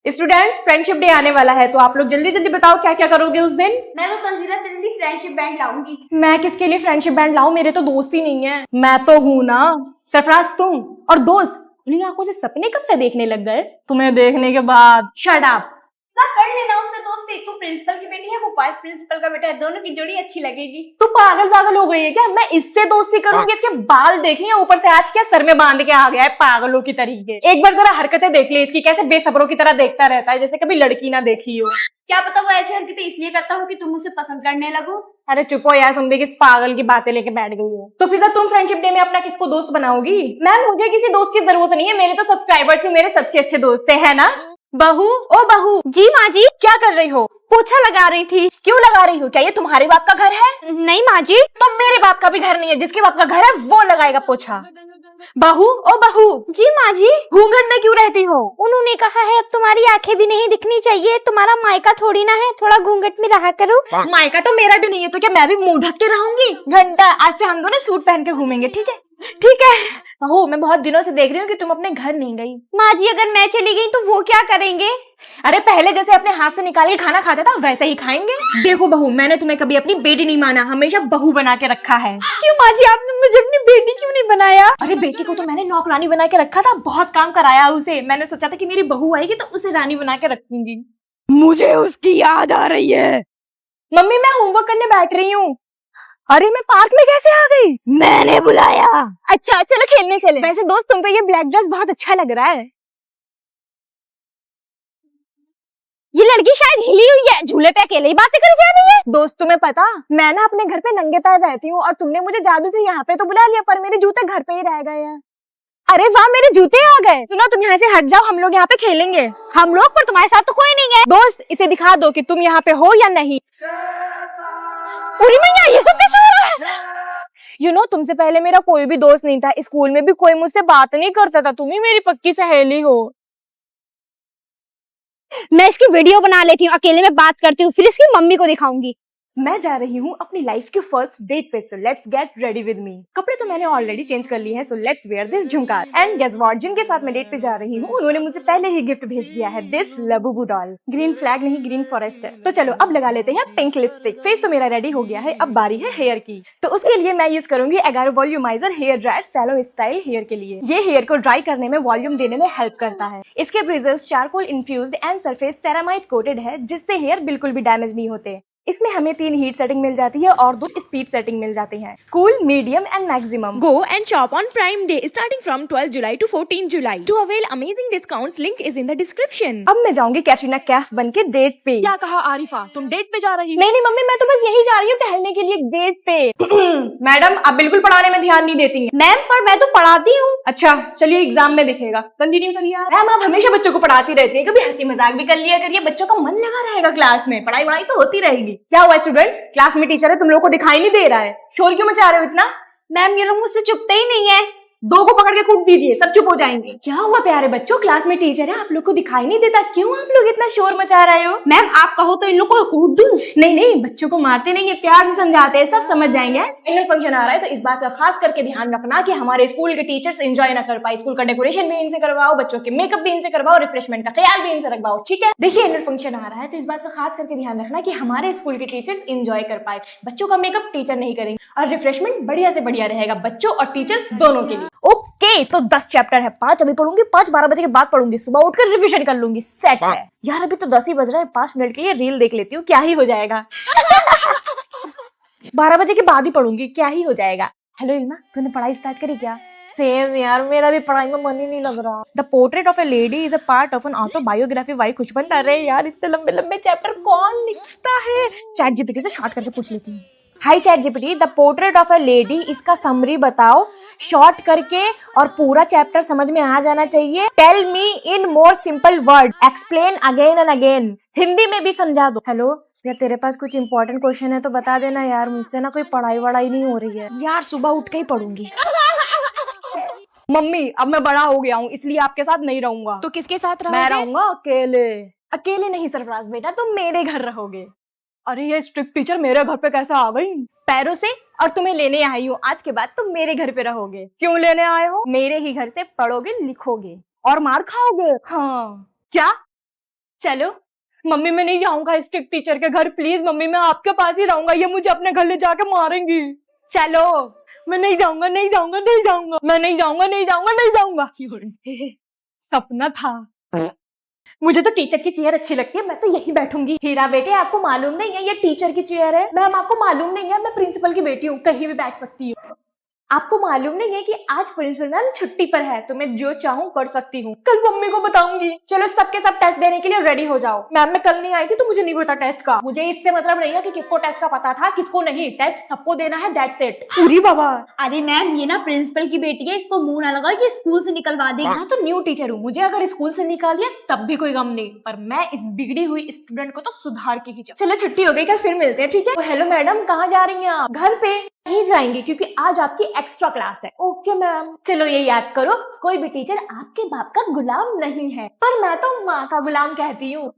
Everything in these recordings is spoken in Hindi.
स्टूडेंट्स, फ्रेंडशिप डे आने वाला है तो आप लोग जल्दी जल्दी बताओ क्या क्या करोगे उस दिन। मैं तो तंजीला तेरे लिए फ्रेंडशिप बैंड लाऊंगी। मैं किसके लिए फ्रेंडशिप बैंड लाऊं, मेरे तो दोस्त ही नहीं है। मैं तो हूं ना। सरफराज तुम और दोस्त खुली आंखों से सपने कब से देखने लग गए? तुम्हें देखने के बाद। Shut up. ना कर लेना उससे दोस्ती, तू प्रिंसिपल की बेटी है, वो वाइस प्रिंसिपल का बेटा है, दोनों की जोड़ी अच्छी लगेगी। तू पागल हो गई है क्या? मैं इससे दोस्ती करूंगी? इसके बाल देखिए, ऊपर से आज क्या सर में बांध के आ गया है पागलों की तरीके। एक बार जरा हरकतें देख ले इसकी, कैसे बेसब्रों की तरह देखता रहता है जैसे कभी लड़की ना देखी हो। क्या पता वो ऐसी हरकतें इसलिए करता हो कि तुम उसे पसंद करने लगो। अरे चुप हो यार, तुम भी किस पागल की बातें लेके बैठ गई हो। तो फिर तुम फ्रेंडशिप डे में अपना किसको दोस्त बनाओगी? मैम मुझे किसी दोस्त की जरूरत नहीं है, मेरे तो सब्सक्राइबर्स ही मेरे सबसे अच्छे दोस्त है ना। बहू, ओ बहू। जी माँ जी। क्या कर रही हो? पोछा लगा रही थी। क्यों लगा रही हो? क्या ये तुम्हारे बाप का घर है? नहीं माँ जी। तो मेरे बाप का भी घर नहीं है, जिसके बाप का घर है वो लगाएगा पोछा। बहू, ओ बहू। जी माँ जी। घूंघट में क्यों रहती हो? उन्होंने कहा है अब तुम्हारी आंखें भी नहीं दिखनी चाहिए, तुम्हारा मायका थोड़ी ना है, थोड़ा घूंघट में रहा करो। मायका तो मेरा भी नहीं है, तो क्या मैं भी मुंह ढक के रहूंगी? घंटा, आज से हम दोनों सूट पहन के घूमेंगे, ठीक है? ठीक है। बहू, मैं बहुत दिनों से देख रही हूँ कि तुम अपने घर नहीं गई। माँ जी अगर मैं चली गई तो वो क्या करेंगे? अरे पहले जैसे अपने हाथ से निकाल के खाना खाता था वैसे ही खाएंगे। देखो बहू, मैंने तुम्हें कभी अपनी बेटी नहीं माना, हमेशा बहू बना के रखा है। क्यों माँ जी, आपने मुझे अपनी बेटी क्यों नहीं बनाया? अरे बेटी को तो मैंने नौकरानी बना के रखा था, बहुत काम कराया उसे। मैंने सोचा था कि मेरी बहू आएगी तो उसे रानी बना के रखूंगी। मुझे उसकी याद आ रही है। मम्मी मैं होमवर्क करने बैठ रही हूँ। अरे मैं पार्क में कैसे आ गई? मैंने बुलाया। अच्छा चलो खेलने चले। वैसे दोस्त तुम पे ये ब्लैक ड्रेस बहुत अच्छा लग रहा है। ये लड़की शायद हिली हुई है, झूले पे अकेले ही बातें कर जा रही है। दोस्त तुम्हें पता, मैं ना अपने घर पे नंगे पैर रहती हूँ और तुमने मुझे जादू से यहाँ पे तो बुला लिया, पर मेरे जूते घर पे ही रह गए हैं। अरे वाह, मेरे जूते आ गए। सुनो, तुम यहाँ से हट जाओ, हम लोग यहाँ पे खेलेंगे। हम लोग, पर तुम्हारे साथ तो कोई नहीं है। दोस्त इसे दिखा दो कि तुम यहाँ पे हो या नहीं। पूरी मैया, ये सब कैसे हो रहा है? तुमसे पहले मेरा कोई भी दोस्त नहीं था, स्कूल में भी कोई मुझसे बात नहीं करता था, तुम ही मेरी पक्की सहेली हो। मैं इसकी वीडियो बना लेती हूँ, अकेले में बात करती हूँ, फिर इसकी मम्मी को दिखाऊंगी। मैं जा रही हूँ अपनी लाइफ की फर्स्ट डेट पे, so let's get ready with me. कपड़े तो मैंने ऑलरेडी चेंज कर लिए हैं, सो लेट्स वेयर दिस झुमका। एंड गेस व्हाट, जिनके साथ मैं डेट पे जा रही हूँ उन्होंने मुझे पहले ही गिफ्ट भेज दिया है, दिस लबुबू डॉल। ग्रीन फ्लैग नहीं, ग्रीन फॉरेस्ट है। तो चलो अब लगा लेते हैं पिंक लिपस्टिक। फेस तो मेरा रेडी हो गया है, अब बारी है हेयर की। तो उसके लिए मैं यूज करूंगी Agaro volumizer hair dryer salon style hair के लिए। ये हेयर को ड्राई करने में, वॉल्यूम देने में हेल्प करता है। इसके bristles charcoal infused and surface ceramide coated है, जिससे हेयर बिल्कुल भी डैमेज नहीं होते। इसमें हमें 3 हीट सेटिंग मिल जाती है और 2 स्पीड सेटिंग मिल जाती हैं, cool, medium and maximum. Go and shop on Prime Day starting from 12 July to 14 July. To avail amazing discounts, link is in the description. अब मैं जाऊंगी कैटरीना कैफ बन के डेट पे। क्या कहा आरिफा, तुम डेट पे जा रही हो? नहीं मम्मी, मैं तो बस यही जा रही हूँ टहलने के लिए डेट पे। मैडम आप बिल्कुल पढ़ाने में ध्यान नहीं देती हैं। मैम पर मैं तो पढ़ाती हूँ। अच्छा चलिए, एग्जाम में दिखेगा। कंटिन्यू करिए। मैम आप हमेशा बच्चों को पढ़ाती रहती हैं, कभी हंसी मजाक भी कर लिया करिए, बच्चों का मन लगा रहेगा क्लास में, पढ़ाई वढ़ाई तो होती रहेगी। क्या हुआ स्टूडेंट्स, क्लास में टीचर है, तुम लोगों को दिखाई नहीं दे रहा है? शोर क्यों मचा रहे हो इतना? मैम ये लोग मुझसे चुपते ही नहीं है। 2 को पकड़ के कूट दीजिए, सब चुप हो जाएंगे। क्या हुआ प्यारे बच्चों, क्लास में टीचर है, आप लोग को दिखाई नहीं देता? क्यों आप लोग इतना शोर मचा रहे हो? मैम आप कहो तो इन लोग को कूट दूं? नहीं, बच्चों को मारते नहीं है, प्यार से समझाते हैं, सब समझ जाएंगे। एनुअल फंक्शन आ रहा है तो इस बात का खास करके ध्यान रखना कि हमारे स्कूल के टीचर्स एंजॉय ना कर पाए। स्कूल का डेकोरेशन भी इनसे करवाओ, बच्चों के मेकअप भी इनसे करवाओ, रिफ्रेशमेंट का ख्याल भी इनसे रखवाओ, ठीक है? देखिए एनुअल फंक्शन आ रहा है तो इस बात का खास करके ध्यान रखना कि हमारे स्कूल के टीचर्स एंजॉय कर पाए। बच्चों का मेकअप टीचर नहीं करेंगे और रिफ्रेशमेंट बढ़िया से बढ़िया रहेगा बच्चों और टीचर्स दोनों के लिए। ओके, तो 10 चैप्टर है, 5 अभी पढ़ूंगी, 5 12 बजे के बाद पढ़ूंगी, सुबह उठकर रिवीजन कर लूंगी, सेट है। यार अभी तो 10 ही बज रहा है, 5 मिनट के लिए रील देख लेती हूँ, क्या ही हो जाएगा। 12 बजे के बाद ही पढ़ूंगी, क्या ही हो जाएगा। हेलो इल्मा, तूने पढ़ाई स्टार्ट करी क्या? सेम यार, मेरा भी पढ़ाई में मन ही नहीं लग रहा। The portrait of a lady is a part of an autobiography by Khushwant. अरे यार इतने लंबे लंबे चैप्टर कौन लिखता है? चैट जीपीटी से शॉर्ट करके पूछ लेती हूँ। Hi ChatGPT, the portrait of a lady, इसका समरी बताओ शॉर्ट करके, और पूरा चैप्टर समझ में आ जाना चाहिए। Tell me in more simple word, explain again and again, Hindi में भी समझा दो। हेलो या तेरे पास कुछ इंपॉर्टेंट क्वेश्चन है तो बता देना यार, मुझसे ना कोई पढ़ाई वढ़ाई नहीं हो रही है यार, सुबह उठ के ही पढ़ूंगी। मम्मी अब मैं बड़ा हो गया हूँ, इसलिए आपके साथ नहीं रहूंगा। तो किसके साथ रहोगे? मैं रहूंगा अकेले। अकेले नहीं सरफराज बेटा, तुम मेरे घर रहोगे। अरे ये स्ट्रिक्ट टीचर मेरे घर पे कैसे आ गई? पैरों से, और तुम्हें लेने आई हूँ। आज के बाद तुम मेरे घर पे रहोगे। क्यों लेने आए हो? मेरे ही घर से पढ़ोगे, लिखोगे और मार खाओगे। हाँ क्या? चलो। मम्मी मैं नहीं जाऊंगा स्ट्रिक्ट टीचर के घर, प्लीज मम्मी मैं आपके पास ही रहूंगा, ये मुझे अपने घर ले जाके मारेंगी। चलो। मैं नहीं जाऊंगा, नहीं जाऊंगा, नहीं जाऊंगा, मैं नहीं जाऊंगा, नहीं जाऊंगा, नहीं जाऊंगा। सपना था। मुझे तो टीचर की चेयर अच्छी लगती है, मैं तो यही बैठूंगी। हीरा बेटे आपको मालूम नहीं है ये टीचर की चेयर है। मैम आपको मालूम नहीं है मैं प्रिंसिपल की बेटी हूँ, कहीं भी बैठ सकती हूँ। आपको मालूम नहीं है कि आज प्रिंसिपल मैम छुट्टी पर है, तो मैं जो चाहूँ कर सकती हूँ। कल मम्मी को बताऊंगी। चलो सबके सब टेस्ट देने के लिए रेडी हो जाओ। मैम मैं कल नहीं आई थी तो मुझे नहीं पता टेस्ट का। मुझे इससे मतलब नहीं है कि किसको टेस्ट का पता था किसको नहीं, टेस्ट सबको देना है, दैट्स इट। पूरी बाबा। अरे मैम ये ना प्रिंसिपल की बेटी है, इसको मुंह ना लगा कि स्कूल से निकलवा देगी। मैं तो न्यू टीचर हूँ, मुझे अगर स्कूल से निकाल दिया तब भी कोई गम नहीं, पर मैं इस बिगड़ी हुई स्टूडेंट को तो सुधार के ही जाऊँ। चलो छुट्टी हो गई, कल फिर मिलते हैं, ठीक है। हेलो मैडम, कहाँ जा रही हैं आप? घर पे नहीं जाएंगे क्योंकि आज आपकी एक्स्ट्रा क्लास है। Okay ma'am. चलो ये याद करो, कोई भी टीचर आपके बाप का गुलाम नहीं है, पर मैं तो माँ का गुलाम कहती हूँ,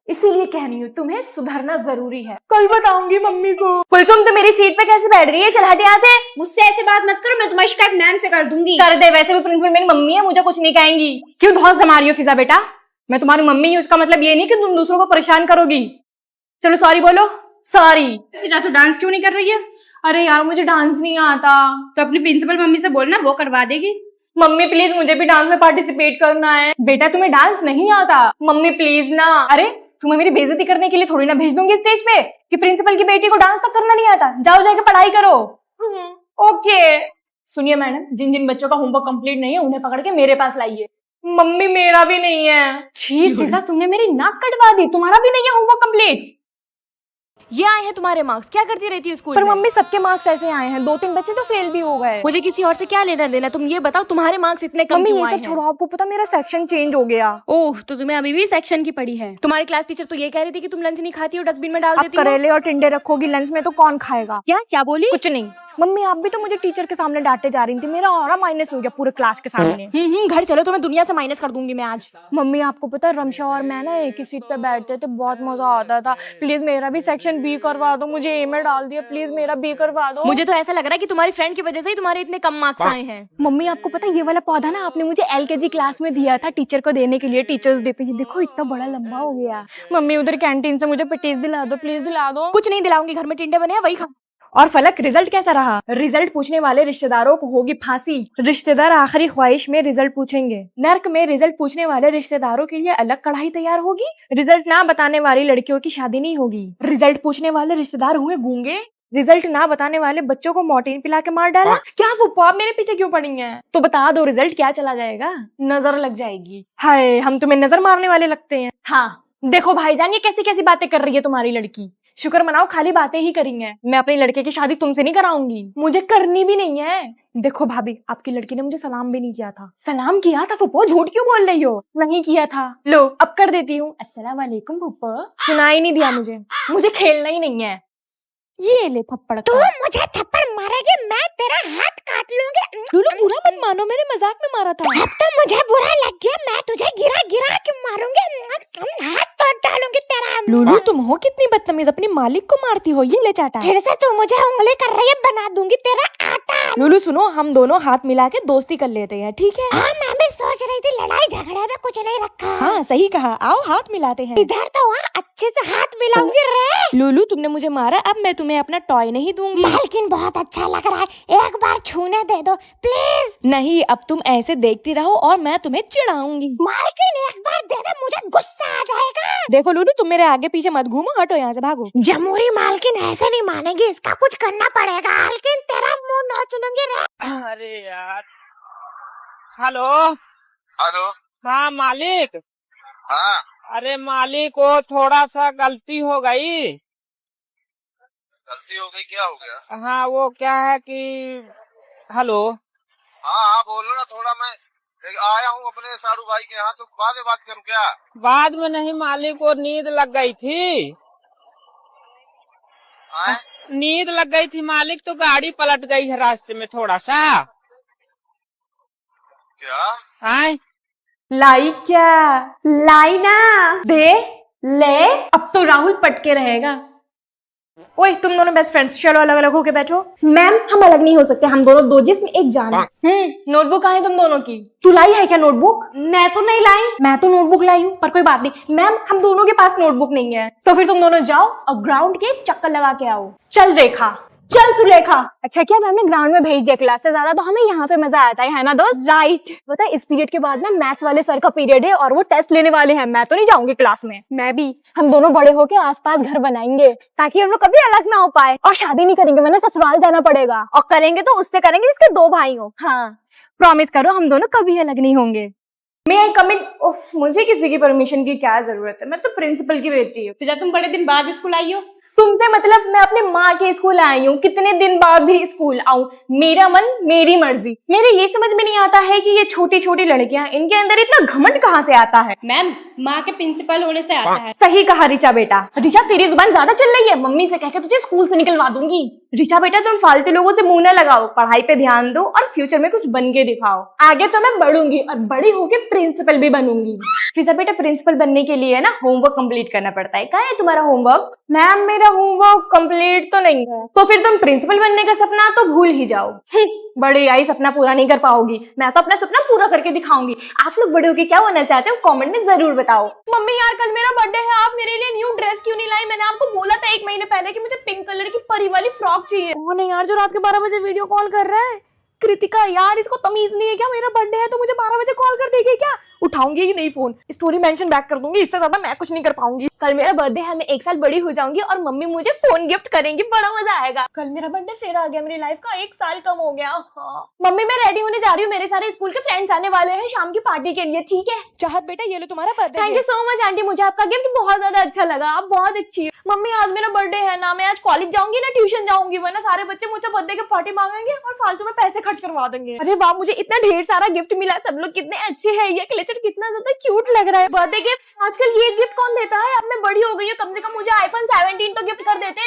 इसीलिए कह रही हूँ तुम्हें सुधरना जरूरी है। कल बताऊंगी मम्मी को। कुलसुम तो मेरी सीट पे कैसे बैठ रही है, चल हट यहाँ से। मुझसे ऐसे बात मत करो, मैं तुम्हारी शिकायत मैम से कर दूंगी। कर दे, वैसे भी प्रिंसिपल मेरी मम्मी है, मुझे कुछ नहीं कहेंगी। क्यों धौंस जमा रही हो फिजा बेटा? मैं तुम्हारी मम्मी हूँ, इसका मतलब ये नहीं कि तुम दूसरों को परेशान करोगी। चलो सॉरी बोलो। सॉरी। फिजा तू डांस क्यों नहीं कर रही है? अरे यार मुझे डांस नहीं आता। तो अपनी प्रिंसिपल मम्मी से बोलना, वो करवा देगी। मम्मी प्लीज मुझे भी डांस में पार्टिसिपेट करना है। बेटा तुम्हें डांस नहीं आता? मम्मी प्लीज ना। अरे तुम्हें मेरी बेइज्जती करने के लिए थोड़ी ना भेज दूंगी स्टेज पे कि प्रिंसिपल की बेटी को डांस तक करना नहीं आता, जाओ जाके पढ़ाई करो। ओके। सुनिए मैडम, जिन जिन बच्चों का होमवर्क कंप्लीट नहीं है उन्हें पकड़ के मेरे पास लाइए। मम्मी मेरा भी नहीं है। ठीक फिजा तुमने मेरी नाक कटवा दी, तुम्हारा भी नहीं है होमवर्क कंप्लीट। ये आए हैं तुम्हारे मार्क्स, क्या करती रहती है स्कूल पर में? मम्मी सबके मार्क्स ऐसे आए हैं, 2-3 बच्चे तो फेल भी हो गए। मुझे किसी और से क्या लेना देना, तुम ये बताओ तुम्हारे मार्क्स इतने कम मम्मी क्यों ये आए सब हैं? छोड़ो, आपको पता मेरा सेक्शन चेंज हो गया। ओह तो तुम्हें अभी भी सेक्शन की पड़ी है। तुम्हारी क्लास टीचर तो ये कह रही थी कि तुम लंच नहीं खाती हो, डस्टबिन में डाल अब देती हो। करेले और टिंडे रखोगी लंच में तो कौन खाएगा? क्या बोली? कुछ नहीं। मम्मी आप भी तो मुझे टीचर के सामने डांटे जा रही थी, मेरा ऑरा माइनस हो गया पूरे क्लास के सामने। घर चलो, तुम्हें दुनिया से माइनस कर दूंगी मैं आज। मम्मी आपको पता है रमशा और मैं ना एक ही सीट पे बैठते थे, बहुत मजा आता था। प्लीज मेरा भी सेक्शन बी करवा दो, मुझे ए में डाल दिया, प्लीज मेरा बी करवा दो। मुझे तो ऐसा लग रहा है कि तुम्हारी फ्रेंड की वजह से ही तुम्हारे इतने कम मार्क्स आए हैं। मम्मी आपको पता है ये वाला पौधा ना आपने मुझे LKG क्लास में दिया था टीचर को देने के लिए, टीचर्स डे पे। ये देखो इतना बड़ा लंबा हो गया। मम्मी उधर कैंटीन से मुझे पेटीज दिला दो, प्लीज दिला दो। कुछ नहीं दिलाऊंगी, घर में टिंडे बने हैं वही खा। और फलक रिजल्ट कैसा रहा? रिजल्ट पूछने वाले रिश्तेदारों को होगी फांसी। रिश्तेदार आखिरी ख्वाहिश में रिजल्ट पूछेंगे। नर्क में रिजल्ट पूछने वाले रिश्तेदारों के लिए अलग कढ़ाई तैयार होगी। रिजल्ट ना बताने वाली लड़कियों की शादी नहीं होगी। रिजल्ट पूछने वाले रिश्तेदार हुए गूंगे। रिजल्ट ना बताने वाले बच्चों को मॉर्टिन पिला के मार डाला। क्या वो आप मेरे पीछे क्यों पड़ी हैं? तो बता दो रिजल्ट क्या चला जाएगा? नजर लग जाएगी। हाय हम तुम्हें नजर मारने वाले लगते हैं। हाँ देखो भाईजान ये कैसी कैसी बातें कर रही है तुम्हारी लड़की। शुक्र मनाओ खाली बातें ही करेंगे, मैं अपने लड़के की शादी तुमसे नहीं कराऊंगी, मुझे करनी भी नहीं है। देखो भाभी आपकी लड़की ने मुझे सलाम भी नहीं किया था। सलाम किया था फुप्पो, झूठ क्यों बोल रही हो? नहीं किया था। लो अब कर देती हूँ, अस्सलाम वालेकुम फुप्पो। सुनाई नहीं दिया मुझे खेलना ही नहीं है। ये ले थप्पड़। तू मुझे थप्पड़ मारेगी, मैं तेरा हाथ काट लूंगी। लूलू बुरा मत मानो, मैंने मजाक में मारा था। अब तो मुझे बुरा लग गया, मैं तुझे गिरा गिरा के मारूंगी, हाथ तोड़ डालूंगी तेरा। लूलू तुम हो कितनी बदतमीज, अपनी मालिक को मारती हो। ये ले चाटा। फिर से तू मुझे उंगली कर रही है, बना दूंगी तेरा आटा। लूलू सुनो, हम दोनों हाथ मिला के दोस्ती कर लेते हैं, ठीक है? हाँ मैं भी सोच रही थी, लड़ाई झगड़े में कुछ नहीं रखा। हाँ सही कहा, आओ हाथ मिलाते हैं। इधर तो वहाँ अच्छे से हाथ मिलाऊंगी रे। लूलू तुमने मुझे मारा, अब मैं तुम्हें अपना टॉय नहीं दूंगी। मालकिन बहुत अच्छा लग रहा है, एक बार छूने दे दो प्लीज। नहीं अब तुम ऐसे देखती रहो और मैं तुम्हें चिढ़ाऊंगी। मालकिन एक बार दे दे, मुझे गुस्सा आ जाएगा। देखो लूलू तुम मेरे आगे पीछे मत घूमो, हटो यहाँ से, भागो। जमूरी मालकिन ऐसे नहीं मानेगी, इसका कुछ करना पड़ेगा। मालकिन तेरा मुंह नोच लूंगी रे। अरे यार। हेलो। हेलो। हाँ मालिक। हाँ अरे मालिक को थोड़ा सा गलती हो गई। गलती हो गई, क्या हो गया? हाँ वो क्या है कि हेलो। हाँ हाँ बोलो ना, थोड़ा मैं आया हूँ अपने सारू भाई के यहाँ, तो बाद में बात करूँ क्या? बाद में नहीं मालिक को नींद लग गई थी। आए? नींद लग गई थी मालिक, तो गाड़ी पलट गई है रास्ते में थोड़ा सा। क्या? आए? लाई क्या? लाई ना दे ले, अब तो राहुल पटके रहेगा। ओए तुम दोनों बेस्ट फ्रेंड्स, चलो अलग अलग होके बैठो। मैम हम अलग नहीं हो सकते, हम दोनों दो जिस्म एक जान है। नोटबुक कहाँ है तुम दोनों की? तू लाई है क्या नोटबुक? मैं तो नहीं लाई। मैं तो नोटबुक लाई हूँ, पर कोई बात नहीं मैम, हम दोनों के पास नोटबुक नहीं है। तो फिर तुम दोनों जाओ और ग्राउंड के चक्कर लगा के आओ। चल रेखा। चल सुलेखा। अच्छा क्या मैम ने ग्राउंड में भेज दिया, क्लास से ज्यादा तो हमें यहाँ पे मजा आता है ना दोस्त? राइट। पता है इस पीरियड के बाद ना मैथ्स वाले सर का पीरियड है और वो टेस्ट लेने वाले हैं, मैं तो नहीं जाऊंगी क्लास में। मैं भी। हम दोनों बड़े होके आसपास घर बनाएंगे ताकि हम लोग कभी अलग ना हो पाए। और शादी नहीं करेंगे वरना ससुराल जाना पड़ेगा। और करेंगे तो उससे करेंगे जिसके दो भाई हो। हाँ प्रॉमिस करो हम दोनों कभी अलग नहीं होंगे। मैं आई कम इन? उफ, मुझे किसी की परमिशन की क्या जरूरत है, मैं तो प्रिंसिपल की बेटी हूँ। फिजा तुम बड़े दिन बाद स्कूल आई हो। तुमसे मतलब मैं अपने माँ के स्कूल आई हूँ, कितने दिन बाद भी स्कूल आऊं, मेरा मन मेरी मर्जी। मेरे ये समझ में नहीं आता है कि ये छोटी छोटी लड़कियां, इनके अंदर इतना घमंड कहाँ से आता है। मैम माँ के प्रिंसिपल होने से आता है। सही कहा रिचा बेटा। रिचा तेरी जुबान ज्यादा चल रही है, मम्मी से कह के तुझे स्कूल से निकलवा दूंगी। रिचा बेटा तुम फालतू लोगों से मुंह न लगाओ, पढ़ाई पे ध्यान दो और फ्यूचर में कुछ बन के दिखाओ। आगे तो मैं बढ़ूंगी और बड़ी होके प्रिंसिपल भी बनूंगी। फिजा बेटा प्रिंसिपल बनने के लिए ना होमवर्क कंप्लीट करना पड़ता है। कहाँ है तुम्हारा होमवर्क? मैम मेरा होमवर्क कंप्लीट तो नहीं है। तो फिर तुम प्रिंसिपल बनने का सपना तो भूल ही जाओ। बड़े आई सपना पूरा नहीं कर पाओगी, मैं तो अपना सपना पूरा करके दिखाऊंगी। आप लोग बड़े होके क्या होना चाहते हो कमेंट में जरूर बताओ। मम्मी यार कल मेरा बर्थडे है, आप मेरे लिए न्यू ड्रेस क्यों नहीं लाई? मैंने आपको बोला था 1 महीने पहले कि मुझे पिंक कलर की परी वाली फ्रॉक चाहिए। कौन है यार जो रात के 12 बजे वीडियो कॉल कर रहा है? कृतिका यार, इसको तमीज नहीं है क्या? मेरा बर्थडे है तो मुझे 12 बजे कॉल कर देगी क्या? उठाऊंगी ही नहीं फोन, स्टोरी मेंशन बैक कर दूंगी, इससे ज्यादा मैं कुछ नहीं कर पाऊंगी। कल मेरा बर्थडे है, मैं 1 साल बड़ी हो जाऊंगी और मम्मी मुझे फोन गिफ्ट करेंगी, बड़ा मजा आएगा। कल मेरा बर्थडे फिर आ गया, मेरी लाइफ का 1 साल कम हो गया। हाँ। मम्मी मैं रेडी होने जा रही हूँ, मेरे सारे स्कूल के फ्रेंड्स आने वाले हैं शाम की पार्टी के लिए, ठीक है? चाहत बेटा ये लो तुम्हारा birthday. Thank you so much aunty, मुझे आपका गिफ्ट बहुत ज्यादा अच्छा लगा, आप बहुत अच्छी है। मम्मी आज मेरा बर्थडे है ना, मैं आज कॉलेज जाऊंगी ना ट्यूशन जाऊंगी, वरना सारे बच्चे मुझसे बर्थडे के पार्टी मांगेंगे और फालतू में पैसे खर्च करवा देंगे। अरे वाह, मुझे इतना ढेर सारा गिफ्ट मिला, सब लोग कितने अच्छे हैं, ये कलेक्शन कितना ज्यादा क्यूट लग रहा है। बर्थडे गिफ्ट आजकल ये गिफ्ट कौन देता है? अब मैं बड़ी हो गई हूँ, कम से कम मुझे आईफोन 17 तो गिफ्ट कर देते।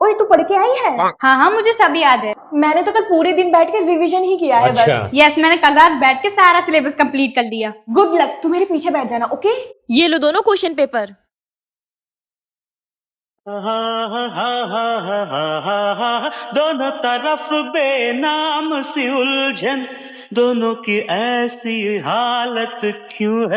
ओए तू पढ़ के आई है? हाँ हाँ मुझे सब याद है। मैंने तो कल पूरे दिन बैठ के रिवीजन ही किया है बस। यस मैंने कल रात बैठ के सारा सिलेबस कंप्लीट कर लिया। गुड लक, तू मेरे पीछे बैठ जाना, ओके? ये लो दोनों क्वेश्चन पेपर। दोनों तरफ बेनाम सी उलझन, दोनों की ऐसी हालत क्यों है?